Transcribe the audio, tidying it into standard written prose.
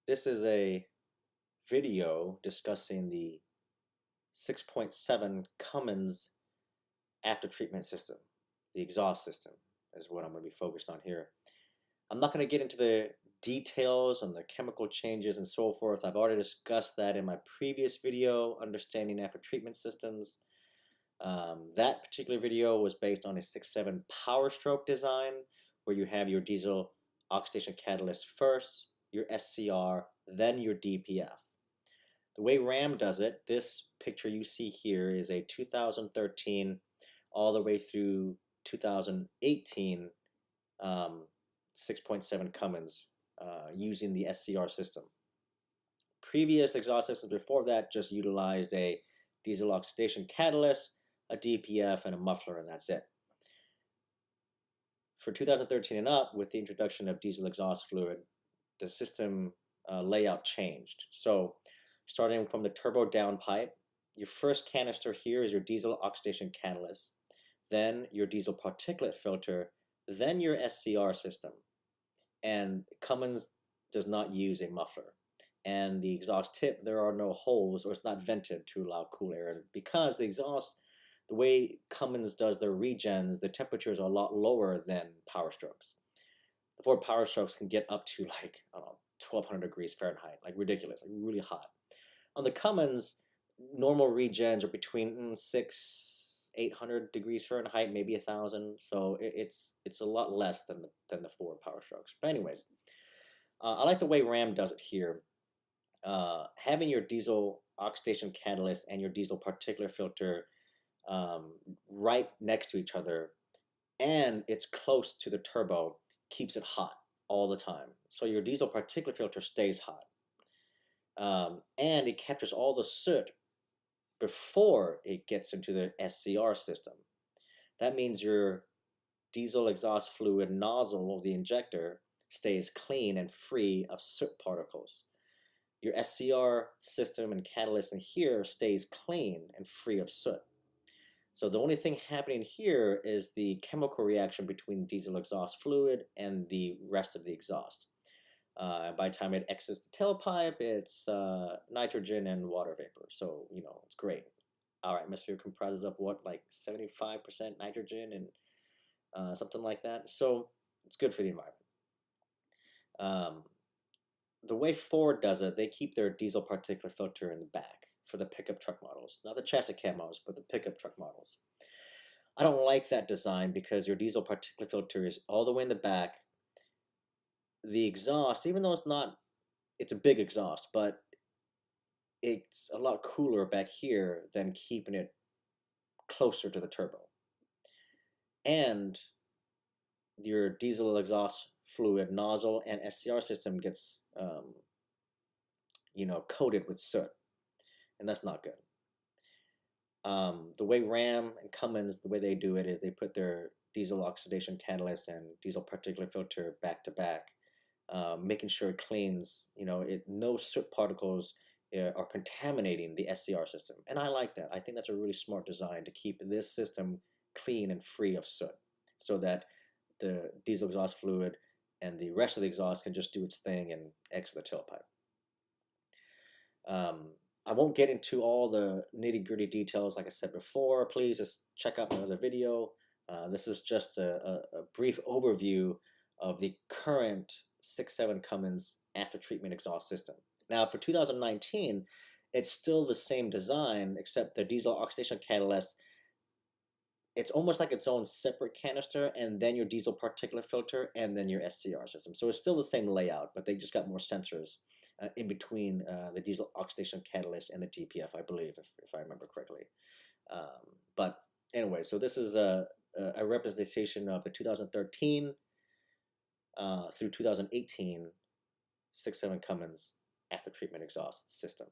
This is a video discussing the 6.7 Cummins after treatment system. The exhaust system is what I'm going to be focused on here. I'm not going to get into the details on the chemical changes and so forth. I've already discussed that in my previous video, Understanding After Treatment Systems. That particular video was based on a 6.7 Power Stroke design, where you have your diesel oxidation catalyst first, your SCR, then your DPF. The way RAM does it, this picture you see here is a 2013 all the way through 2018 6.7 Cummins using the SCR system. Previous exhaust systems before that just utilized a diesel oxidation catalyst, a DPF, and a muffler, and that's it. For 2013 and up, with the introduction of diesel exhaust fluid, the system layout changed. So starting from the turbo downpipe, your first canister here is your diesel oxidation catalyst, then your diesel particulate filter, then your SCR system. And Cummins does not use a muffler. And the exhaust tip, there are no holes, or it's not vented to allow cool air. because the exhaust, the way Cummins does their regens, the temperatures are a lot lower than Power Strokes. The Ford Power Strokes can get up to like, I don't know, 1200 degrees Fahrenheit, like ridiculous, like really hot. On the Cummins, normal regens are between 800 degrees Fahrenheit, maybe 1000. So it's a lot less than the Ford Power Strokes. But anyways, I like the way RAM does it here. Having your diesel oxidation catalyst and your diesel particulate filter right next to each other, and it's close to the turbo, keeps it hot all the time. So your diesel particulate filter stays hot. And it captures all the soot before it gets into the SCR system. That means your diesel exhaust fluid nozzle of the injector stays clean and free of soot particles. Your SCR system and catalyst in here stays clean and free of soot. So the only thing happening here is the chemical reaction between diesel exhaust fluid and the rest of the exhaust. By the time it exits the tailpipe, it's nitrogen and water vapor. So, it's great. Our atmosphere comprises of what, like 75% nitrogen and something like that. So it's good for the environment. The way Ford does it, they keep their diesel particulate filter in the back for the pickup truck models. Not the chassis cab models, but the pickup truck models. I don't like that design because your diesel particulate filter is all the way in the back. The exhaust, even though it's a big exhaust, but it's a lot cooler back here than keeping it closer to the turbo. And your diesel exhaust fluid nozzle and SCR system gets, coated with soot, and that's not good. The way RAM and Cummins, the way they do it is they put their diesel oxidation catalyst and diesel particulate filter back to back, making sure it cleans, no soot particles are contaminating the SCR system. And I like that. I think that's a really smart design to keep this system clean and free of soot so that the diesel exhaust fluid and the rest of the exhaust can just do its thing and exit the tailpipe. I won't get into all the nitty-gritty details like I said before. Please just check out my other video. This is just a brief overview of the current 6.7 Cummins after treatment exhaust system. Now for 2019, it's still the same design, except the diesel oxidation catalyst, it's almost like its own separate canister, and then your diesel particulate filter, and then your SCR system. So it's still the same layout, but they just got more sensors in between the diesel oxidation catalyst and the DPF, I believe, if I remember correctly. But anyway, so this is a representation of the 2013 through 2018 6.7 Cummins after treatment exhaust system.